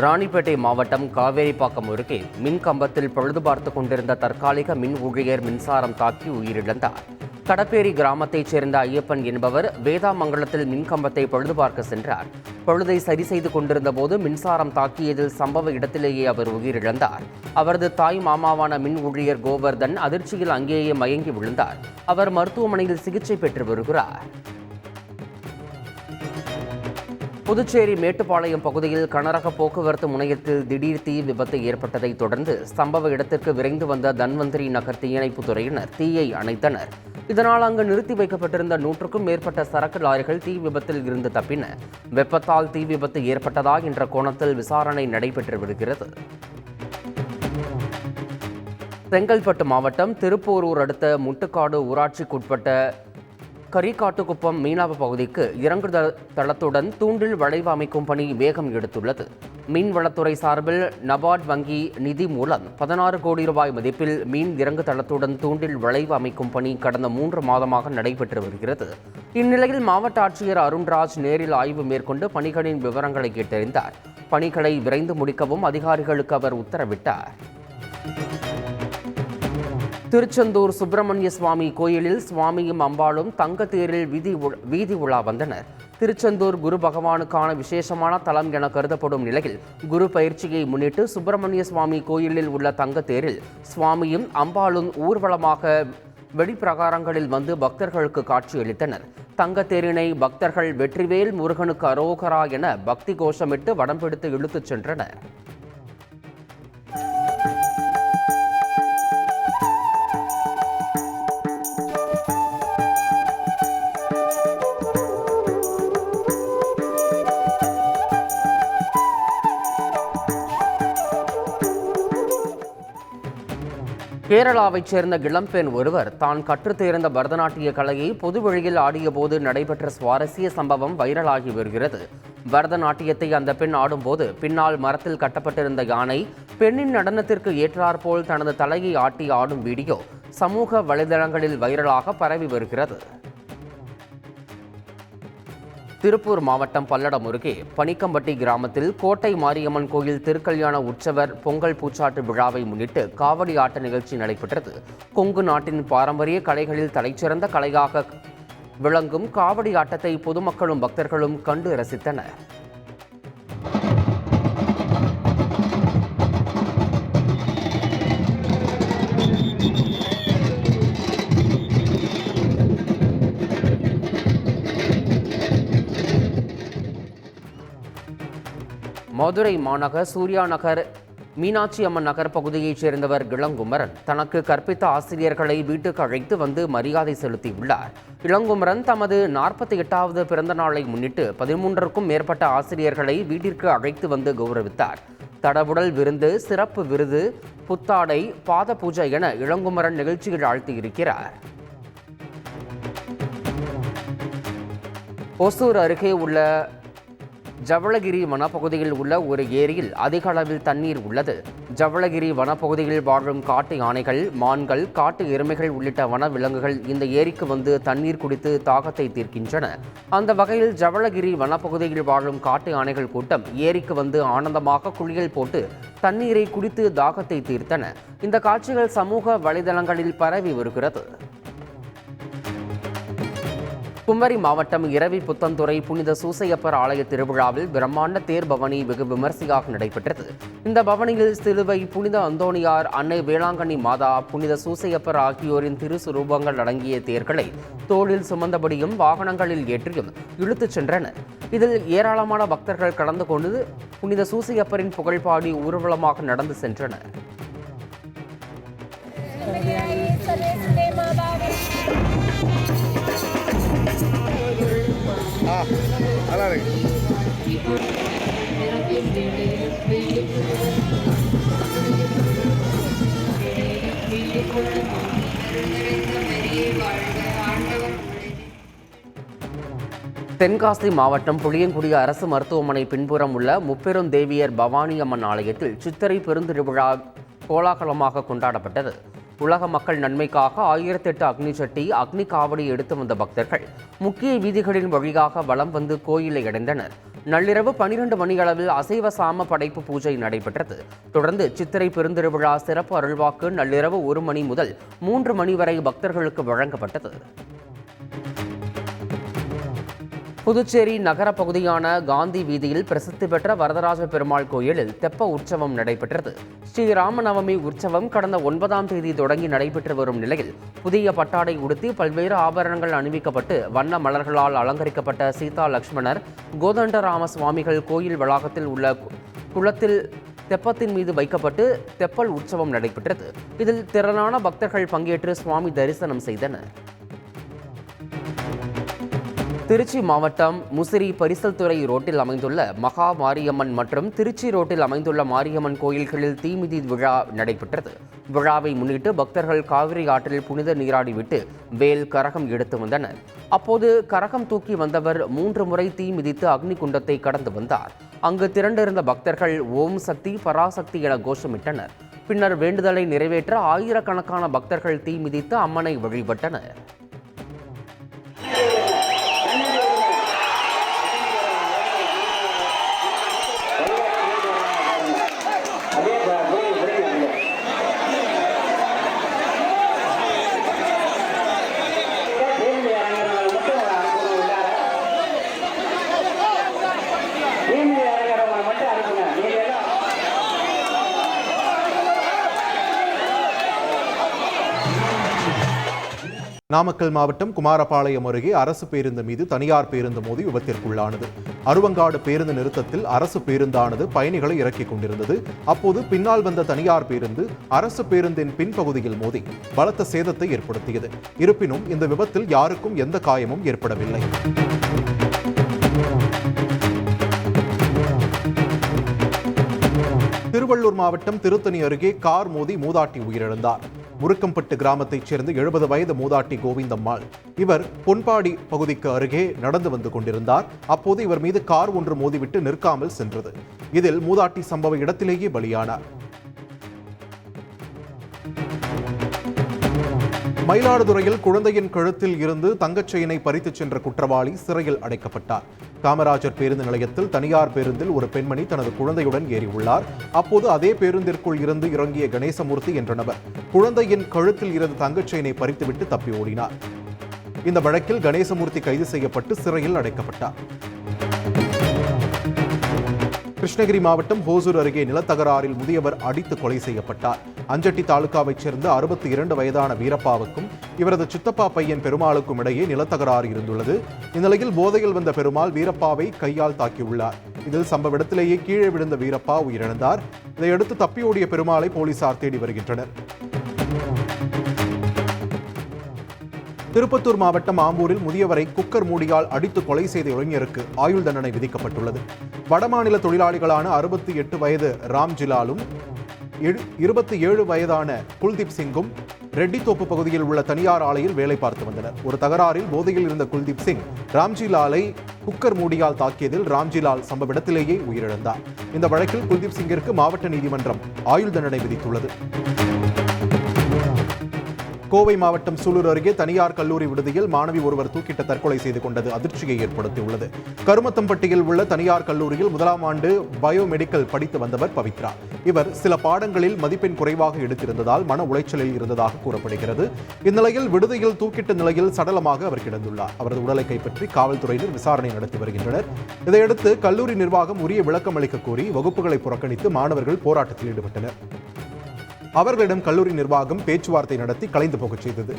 ராணிப்பேட்டை மாவட்டம் காவேரிப்பாக்கம் அருகே மின் கம்பத்தில் பழுது பார்த்து கொண்டிருந்த தற்காலிக மின் ஊழியர் மின்சாரம் தாக்கி உயிரிழந்தார். கடப்பேரி கிராமத்தைச் சேர்ந்த ஐயப்பன் என்பவர் வேதாமங்கலத்தில் மின் கம்பத்தை பழுது பார்க்க சென்றார். பழுதை சரி செய்து கொண்டிருந்த போது மின்சாரம் தாக்கியதில் சம்பவ இடத்திலேயே அவர் உயிரிழந்தார். அவரது தாய் மாமாவான மின் ஊழியர் கோவர்தன் அதிர்ச்சியில் அங்கேயே மயங்கி விழுந்தார். அவர் மருத்துவமனையில் சிகிச்சை பெற்று வருகிறார். புதுச்சேரி மேட்டுப்பாளையம் பகுதியில் கனரக போக்குவரத்து முனையத்தில் திடீர் தீ விபத்து ஏற்பட்டதை தொடர்ந்து சம்பவ இடத்திற்கு விரைந்து வந்த தன்வந்திரி நகர் தீயணைப்புத் துறையினர் தீயை அணைத்தனர். இதனால் அங்கு நிறுத்தி வைக்கப்பட்டிருந்த 100க்கும் மேற்பட்ட சரக்கு லாரிகள் தீ விபத்தில் இருந்து தப்பின. வெப்பத்தால் தீ விபத்து ஏற்பட்டதா என்ற கோணத்தில் விசாரணை நடைபெற்று வருகிறது. செங்கல்பட்டு மாவட்டம் திருப்போரூர் அடுத்த முட்டுக்காடு ஊராட்சிக்குட்பட்ட கரிகாட்டுக்குப்பம் மீனவ பகுதிக்கு இறங்கு தளத்துடன் தூண்டில் வளைவு அமைக்கும் பணி வேகம் எடுத்துள்ளது. மீன்வளத்துறை சார்பில் நபார்ட் வங்கி நிதி மூலம் 16 கோடி ரூபாய் மதிப்பில் மீன் இறங்கு தளத்துடன் தூண்டில் வளைவு அமைக்கும் பணி கடந்த 3 மாதமாக நடைபெற்று வருகிறது. இந்நிலையில் மாவட்ட ஆட்சியர் அருண்ராஜ் நேரில் ஆய்வு மேற்கொண்டு பணிகளின் விவரங்களை கேட்டறிந்தார். பணிகளை விரைந்து முடிக்கவும் அதிகாரிகளுக்கு அவர் உத்தரவிட்டார். திருச்செந்தூர் சுப்பிரமணிய சுவாமி கோயிலில் சுவாமியும் அம்பாளும் தங்க தேரில் வீதி உலா வந்தனர். திருச்செந்தூர் குரு பகவானுக்கான விசேஷமான தலம் என கருதப்படும் நிலையில் குரு பயிற்சியை முன்னிட்டு சுப்பிரமணிய சுவாமி கோயிலில் உள்ள தங்க தேரில் சுவாமியும் அம்பாளும் ஊர்வலமாக வெளிப்பிரகாரங்களில் வந்து பக்தர்களுக்கு காட்சியளித்தனர். தங்க தேரினை பக்தர்கள் வெற்றிவேல் முருகனுக்கு அரோகரா என பக்தி கோஷமிட்டு வடம் பிடித்து இழுத்துச் சென்றனர். கேரளாவைச் சேர்ந்த இளம்பெண் ஒருவர் தான் கற்றுத்தேர்ந்த பரதநாட்டிய கலையை பொதுவெளியில் ஆடியபோது நடைபெற்ற சுவாரஸ்ய சம்பவம் வைரலாகி வருகிறது. பரதநாட்டியத்தை அந்த பெண் ஆடும்போது பின்னால் மரத்தில் கட்டப்பட்டிருந்த யானை பெண்ணின் நடனத்திற்கு ஏற்றாற்போல் தனது தலையை ஆட்டி ஆடும் வீடியோ சமூக வலைதளங்களில் வைரலாக பரவி வருகிறது. திருப்பூர் மாவட்டம் பல்லடம் அருகே பனிக்கம்பட்டி கிராமத்தில் கோட்டை மாரியம்மன் கோயில் திருக்கல்யாண உற்சவர் பொங்கல் பூச்சாட்டு விழாவை முன்னிட்டு காவடி ஆட்ட நிகழ்ச்சி நடைபெற்றது. கொங்கு நாட்டின் பாரம்பரிய கலைகளில் தலைச்சிறந்த கலையாக விளங்கும் காவடி ஆட்டத்தை பொதுமக்களும் பக்தர்களும் கண்டு ரசித்தனர். மதுரை மாநகர் சூர்யா நகர் மீனாட்சி அம்மன் நகர் பகுதியைச் சேர்ந்தவர் இளங்குமரன் தனக்கு கற்பித்த ஆசிரியர்களை வீட்டுக்கு அழைத்து வந்து மரியாதை செலுத்தியுள்ளார். இளங்குமரன் தமது 48வது பிறந்த நாளை முன்னிட்டு 13க்கும் மேற்பட்ட ஆசிரியர்களை வீட்டிற்கு அழைத்து வந்து கௌரவித்தார். தடபுடல் விருந்து, சிறப்பு விருது, புத்தாடை, பாத பூஜை என இளங்குமரன் நிகழ்ச்சியில் ஆழ்த்தியிருக்கிறார். ஒசூர் அருகே உள்ள ஜவளகிரி வனப்பகுதியில் உள்ள ஒரு ஏரியில் அதிக அளவில் தண்ணீர் உள்ளது. ஜவளகிரி வனப்பகுதியில் வாழும் காட்டு யானைகள், மான்கள், காட்டு எருமைகள் உள்ளிட்ட வன விலங்குகள் இந்த ஏரிக்கு வந்து தண்ணீர் குடித்து தாகத்தை தீர்க்கின்றன. அந்த வகையில் ஜவளகிரி வனப்பகுதியில் வாழும் காட்டு யானைகள் கூட்டம் ஏரிக்கு வந்து ஆனந்தமாக குளியல் போட்டு தண்ணீரை குடித்து தாகத்தை தீர்த்தன. இந்த காட்சிகள் சமூக வலைதளங்களில் பரவி வருகிறது. குமரி மாவட்டம் இரவி புத்தந்துறை புனித சூசையப்பர் ஆலய திருவிழாவில் பிரம்மாண்ட தேர் பவனி வெகு விமர்சையாக நடைபெற்றது. இந்த பவனியில் சிலுவை, புனித அந்தோணியார், அன்னை வேளாங்கண்ணி மாதா, புனித சூசையப்பர் ஆகியோரின் திருசுரூபங்கள் அடங்கிய தேர்களை தோளில் சுமந்தபடியும் வாகனங்களில் ஏற்றியும் இழுத்துச் சென்றனர். இதில் ஏராளமான பக்தர்கள் கலந்து கொண்டு புனித சூசையப்பரின் புகழ்பாடி ஊர்வலமாக நடந்து சென்றனர். தென்காசி மாவட்டம் புளியங்குடி அரசு மருத்துவமனை பின்புறம் உள்ள முப்பெரும் தேவியர் பவானி அம்மன் ஆலயத்தில் சித்திரை பெருந்திருவிழா கோலாகலமாக கொண்டாடப்பட்டது. உலக மக்கள் நன்மைக்காக 1008 அக்னி சட்டி அக்னி காவடி எடுத்து வந்த பக்தர்கள் முக்கிய வீதிகளின் வழியாக வலம் வந்து கோயிலை அடைந்தனர். நள்ளிரவு 12 மணியளவில் அசைவ சாம படைப்பு பூஜை நடைபெற்றது. தொடர்ந்து சித்திரை பெருந்திருவிழா சிறப்பு அருள்வாக்கு நள்ளிரவு 1 மணி முதல் 3 மணி வரை பக்தர்களுக்கு வழங்கப்பட்டது. புதுச்சேரி நகர பகுதியான காந்தி வீதியில் பிரசித்தி பெற்ற வரதராஜ பெருமாள் கோயிலில் தெப்ப உற்சவம் நடைபெற்றது. ஸ்ரீராமநவமி உற்சவம் கடந்த 9ஆம் தேதி தொடங்கி நடைபெற்று வரும் நிலையில் புதிய பட்டாடை உடுத்தி பல்வேறு ஆபரணங்கள் அணிவிக்கப்பட்டு வண்ண மலர்களால் அலங்கரிக்கப்பட்ட சீதா லட்சுமணர் கோதண்டராம சுவாமிகள் கோயில் வளாகத்தில் உள்ள குளத்தில் தெப்பத்தின் மீது வைக்கப்பட்டு தெப்பல் உற்சவம் நடைபெற்றது. இதில் திரளான பக்தர்கள் பங்கேற்று சுவாமி தரிசனம் செய்தனர். திருச்சி மாவட்டம் முசிறி பரிசல் துறை ரோட்டில் அமைந்துள்ள மகா மாரியம்மன் மற்றும் திருச்சி ரோட்டில் அமைந்துள்ள மாரியம்மன் கோயில்களில் தீமிதி விழா நடைபெற்றது. விழாவை முன்னிட்டு பக்தர்கள் காவிரி ஆற்றில் புனித நீராடிவிட்டு வேல் கரகம் எடுத்து வந்தனர். அப்போது கரகம் தூக்கி வந்தவர் 3 முறை தீ மிதித்து அக்னி குண்டத்தை கடந்து வந்தார். அங்கு திரண்டிருந்த பக்தர்கள் ஓம் சக்தி பராசக்தி என கோஷமிட்டனர். பின்னர் வேண்டுதலை நிறைவேற்ற ஆயிரக்கணக்கான பக்தர்கள் தீ மிதித்து அம்மனை வழிபட்டனர். நாமக்கல் மாவட்டம் குமாரபாளையம் அருகே அரசு பேருந்து மீது தனியார் பேருந்து மோதி விபத்திற்குள்ளானது. அருவங்காடு பேருந்து நிறுத்தத்தில் அரசு பேருந்தானது பயணிகளை இறக்கிக் கொண்டிருந்தது. அப்போது பின்னால் வந்த தனியார் பேருந்து அரசு பேருந்தின் பின்பகுதியில் மோதி பலத்த சேதத்தை ஏற்படுத்தியது. இருப்பினும் இந்த விபத்தில் யாருக்கும் எந்த காயமும் ஏற்படவில்லை. திருவள்ளூர் மாவட்டம் திருத்தணி அருகே கார் மோதி மூதாட்டி உயிரிழந்தார். முருக்கம்பட்டு கிராமத்தைச் சேர்ந்த 70 வயது மூதாட்டி கோவிந்தம்மாள். இவர் பொன்பாடி பகுதிக்கு அருகே நடந்து வந்து கொண்டிருந்தார். அப்போது இவர் மீது கார் ஒன்று மோதிவிட்டு நிற்காமல் சென்றது. இதில் மூதாட்டி சம்பவ இடத்திலேயே பலியானார். மயிலாடுதுறையில் குழந்தையின் கழுத்தில் இருந்து தங்கச் செயினை பறித்துச் சென்ற குற்றவாளி சிறையில் அடைக்கப்பட்டார். காமராஜர் பேருந்து நிலையத்தில் தனியார் பேருந்தில் ஒரு பெண்மணி தனது குழந்தையுடன் ஏறியுள்ளார். அப்போது அதே பேருந்திற்குள் இருந்து இறங்கிய கணேசமூர்த்தி என்ற நபர் குழந்தையின் கழுத்தில் இருந்து தங்கச் செயினை பறித்துவிட்டு தப்பி ஓடினார். இந்த வழக்கில் கணேசமூர்த்தி கைது செய்யப்பட்டு சிறையில் அடைக்கப்பட்டார். கிருஷ்ணகிரி மாவட்டம் ஹோசூர் அருகே நிலத்தகராறில் முதியவர் அடித்து கொலை செய்யப்பட்டார். அஞ்சட்டி தாலுகாவைச் சேர்ந்த 62 வயதான வீரப்பாவுக்கும் இவரது சித்தப்பா பையன் பெருமாளுக்கும் இடையே நிலத்தகராறு இருந்துள்ளது. இந்நிலையில் போதையில் வந்த பெருமாள் வீரப்பாவை கையால் தாக்கியுள்ளார். இதில் சம்பவ இடத்திலேயே கீழே விழுந்த வீரப்பா உயிரிழந்தார். இதையடுத்து தப்பியோடிய பெருமாளை போலீசார் தேடி வருகின்றனர். திருப்பத்தூர் மாவட்டம் ஆம்பூரில் முதியவரை குக்கர் மூடியால் அடித்து கொலை செய்த இளைஞருக்கு ஆயுள் தண்டனை விதிக்கப்பட்டுள்ளது. வடமாநில தொழிலாளிகளான 68 வயது ராம்ஜிலாலும் 27 வயதான குல்தீப் சிங்கும் ரெட்டித்தோப்பு பகுதியில் உள்ள தனியார் ஆலையில் வேலை பார்த்து வந்தனர். ஒரு தகராறில் போதையில் இருந்த குல்தீப் சிங் ராம்ஜிலாலை குக்கர் மூடியால் தாக்கியதில் ராம்ஜிலால் சம்பவ இடத்திலேயே உயிரிழந்தார். இந்த வழக்கில் குல்தீப் சிங்கிற்கு மாவட்ட நீதிமன்றம் ஆயுள் தண்டனை விதித்துள்ளது. கோவை மாவட்டம் சூலூர் அருகே தனியார் கல்லூரி விடுதியில் மாணவி ஒருவர் தூக்கிட்டு தற்கொலை செய்து கொண்டது அதிர்ச்சியை ஏற்படுத்தியுள்ளது. கருமத்தம்பட்டியில் உள்ள தனியார் கல்லூரியில் 1ஆம் ஆண்டு பயோமெடிக்கல் படித்து வந்தவர் பவித்ரா. இவர் சில பாடங்களில் மதிப்பெண் குறைவாக எடுத்திருந்ததால் மன உளைச்சலில் இருந்ததாக கூறப்படுகிறது. இந்நிலையில் விடுதியில் தூக்கிட்ட நிலையில் சடலமாக அவர் கிடந்துள்ளார். அவரது உடலை கைப்பற்றி காவல்துறையினர் விசாரணை நடத்தி வருகின்றனர். இதையடுத்து கல்லூரி நிர்வாகம் உரிய விளக்கம் அளிக்க கோரி வகுப்புகளை புறக்கணித்து மாணவர்கள் போராட்டத்தில் ஈடுபட்டனர். அவர்களிடம் கல்லூரி நிர்வாகம் பேச்சுவார்த்தை நடத்தி கலைந்து போகச் செய்தது.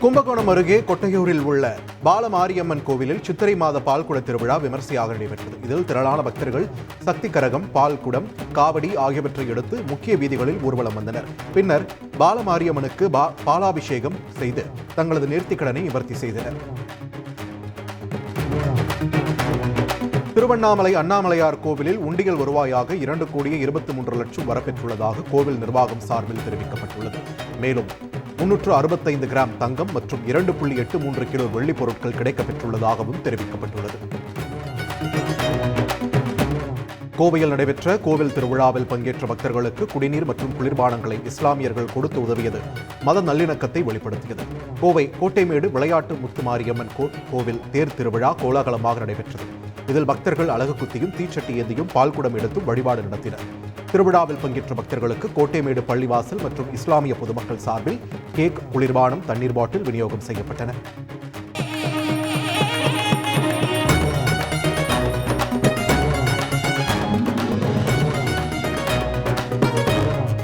கும்பகோணம் அருகே கொட்டையூரில் உள்ள பாலமாரியம்மன் கோவிலில் சித்திரை மாத பால்குட திருவிழா விமர்சையாக நடைபெற்றது. இதில் திரளான பக்தர்கள் சக்தி கரகம், பால்குடம், காவடி ஆகியவற்றை எடுத்து முக்கிய வீதிகளில் ஊர்வலம் வந்தனர். பின்னர் பாலமாரியம்மனுக்கு பாலாபிஷேகம் செய்து தங்களது நேர்த்திக்கடனை நிவர்த்தி செய்தனர். திருவண்ணாமலை அண்ணாமலையார் கோவிலில் உண்டியல் வருவாயாக 2,23,00,000 வரப்பெற்றுள்ளதாக கோவில் நிர்வாகம் சார்பில் தெரிவிக்கப்பட்டுள்ளது. மேலும் 365 கிராம் தங்கம் மற்றும் 2.83 கிலோ வெள்ளிப் பொருட்கள் கிடைக்கப்பெற்றுள்ளதாகவும் தெரிவிக்கப்பட்டுள்ளது. கோவையில் நடைபெற்ற கோவில் திருவிழாவில் பங்கேற்ற பக்தர்களுக்கு குடிநீர் மற்றும் குளிர்பானங்களை இஸ்லாமியர்கள் கொடுத்து உதவியது மத நல்லிணக்கத்தை வெளிப்படுத்தியது. கோவை கோட்டைமேடு விளையாட்டு முத்துமாரியம்மன் கோவில் தேர் திருவிழா கோலாகலமாக நடைபெற்றது. இதில் பக்தர்கள் அலகு குத்தியும் தீச்சட்டி ஏந்தியும் பால்குடம் எடுத்தும் வழிபாடு நடத்தினர். திருவிழாவில் பங்கேற்ற பக்தர்களுக்கு கோட்டைமேடு பள்ளிவாசல் மற்றும் இஸ்லாமிய பொதுமக்கள் சார்பில் கேக், குளிர்பானம், தண்ணீர் பாட்டில் விநியோகம் செய்யப்பட்டன.